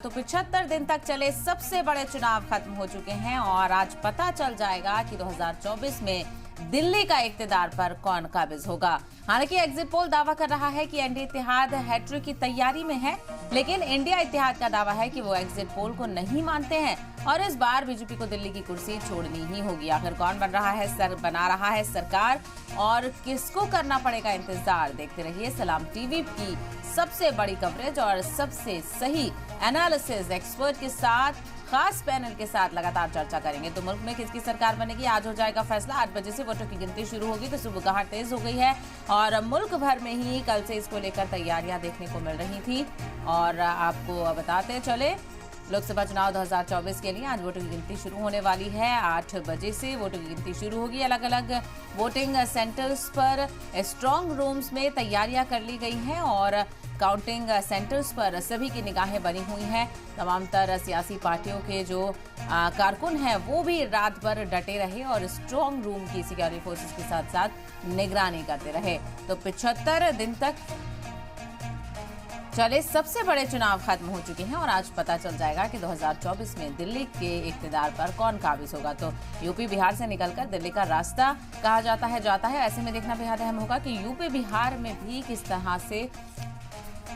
तो 75 दिन तक चले सबसे बड़े चुनाव खत्म हो चुके हैं और आज पता चल जाएगा कि 2024 में दिल्ली का इक्तिदार पर कौन काबिज होगा। हालांकि एग्जिट पोल दावा कर रहा है कि एनडीए इत्तेहाद हैट्रिक की तैयारी में है, लेकिन इंडिया इत्तेहाद का दावा है कि वो एग्जिट पोल को नहीं मानते हैं और इस बार बीजेपी को दिल्ली की कुर्सी छोड़नी ही होगी। आखिर कौन बना रहा है सरकार और किसको करना पड़ेगा इंतजार। देखते रहिए सलाम टीवी की सबसे बड़ी कवरेज और सबसे सही एनालिसिस एक्सपर्ट के साथ, खास पैनल के साथ लगातार चर्चा करेंगे। तो मुल्क में किसकी सरकार बनेगी, आज हो जाएगा फैसला। 8 बजे से वोटों की गिनती शुरू होगी, तो सुबह तेज हो गई है और मुल्क भर में ही कल से इसको लेकर तैयारियां देखने को मिल रही थी। और आपको बताते चले, लोकसभा चुनाव 2024 के लिए आज वोटों की गिनती शुरू होने वाली है। 8 बजे से वोटों की गिनती शुरू होगी। अलग अलग वोटिंग सेंटर्स पर स्ट्रांग रूम्स में तैयारियां कर ली गई हैं और काउंटिंग सेंटर्स पर सभी की निगाहें बनी हुई हैं। तमाम तरह सियासी पार्टियों के जो कारकुन हैं वो भी रात भर डटे रहे और स्ट्रांग रूम की सिक्योरिटी फोर्सेस के साथ साथ निगरानी करते रहे। तो 75 दिन तक चले सबसे बड़े चुनाव खत्म हो चुके हैं और आज पता चल जाएगा कि 2024 में दिल्ली के इक्तिदार पर कौन काबिज होगा। तो यूपी बिहार से निकलकर दिल्ली का रास्ता कहा जाता है। ऐसे में देखना बेहद अहम होगा कि यूपी बिहार में भी किस तरह से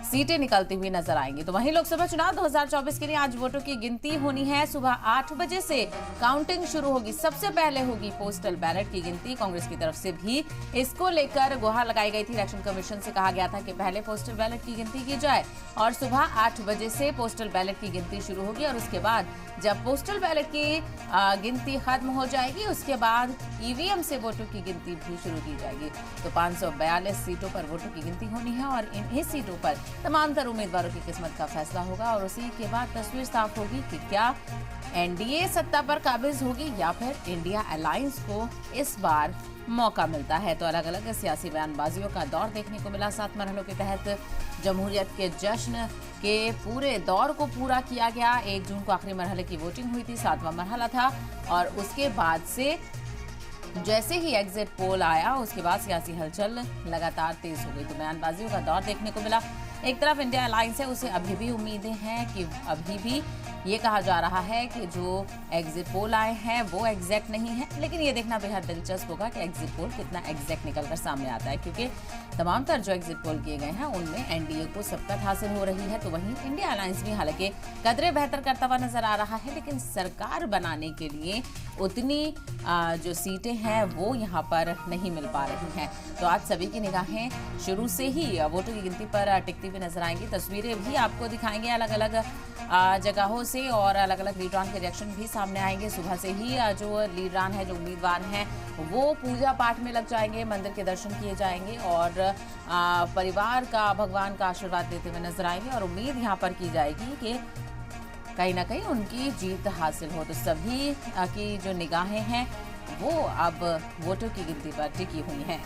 सीटें निकलती हुई नजर आएंगी। तो वहीं लोकसभा चुनाव 2024 के लिए आज वोटों की गिनती होनी है। सुबह 8 बजे से काउंटिंग शुरू होगी। सबसे पहले होगी पोस्टल बैलेट की गिनती। कांग्रेस की तरफ से भी इसको लेकर गुहार लगाई गई थी। इलेक्शन कमीशन से कहा गया था कि पहले पोस्टल बैलेट की गिनती की जाए और सुबह 8 बजे से पोस्टल बैलेट की गिनती शुरू होगी और उसके बाद जब पोस्टल बैलेट की गिनती खत्म हो जाएगी उसके बाद ईवीएम से वोटों की गिनती भी शुरू की जाएगी। तो 542 सीटों पर वोटों की गिनती होनी है और इन्हीं सीटों पर तमाम तर उम्मीदवारों की किस्मत का फैसला होगा और उसी के बाद तस्वीर साफ होगी कि क्या एनडीए सत्ता पर काबिज होगी या फिर इंडिया अलायंस को इस बार मौका मिलता है। तो अलग अलग सियासी बयानबाजियों का दौर देखने को मिला। 7 मरहलों के तहत जमहूरियत के जश्न के पूरे दौर को पूरा किया गया। 1 जून को आखिरी मरहले की वोटिंग हुई थी, 7वां मरहला था और उसके बाद से जैसे ही एग्जिट पोल आया उसके बाद सियासी हलचल लगातार तेज हो गई। तो बयानबाजियों का दौर देखने को मिला। एक तरफ इंडिया अलायंस है, उसे अभी भी उम्मीदें हैं कि अभी भी ये कहा जा रहा है कि जो एग्जिट पोल आए हैं वो एग्जैक्ट नहीं है, लेकिन ये देखना बेहद दिलचस्प होगा कि एग्जिट पोल कितना एग्जैक्ट निकलकर सामने आता है, क्योंकि तमाम तर जो एग्जिट पोल किए गए हैं उनमें एनडीए को सबकत हासिल हो रही है। तो वहीं इंडिया अलायंस भी हालांकि कदरे बेहतर करता हुआ नजर आ रहा है, लेकिन सरकार बनाने के लिए उतनी जो सीटें हैं वो यहाँ पर नहीं मिल पा रही हैं। तो आज सभी की निगाहें शुरू से ही वोटों की गिनती पर टिकती हुई नजर आएंगी। तस्वीरें भी आपको दिखाएंगे अलग अलग जगहों से और अलग अलग लीडरान के रिएक्शन भी सामने आएंगे। सुबह से ही जो लीडरान है, जो उम्मीदवार हैं, वो पूजा पाठ में लग जाएंगे, मंदिर के दर्शन किए जाएंगे और परिवार का, भगवान का आशीर्वाद देते हुए नजर आएंगे और उम्मीद यहाँ पर की जाएगी कि कहीं ना कहीं उनकी जीत हासिल हो। तो सभी की जो निगाहें हैं वो अब वोटों की गिनती पर टिकी हुई हैं।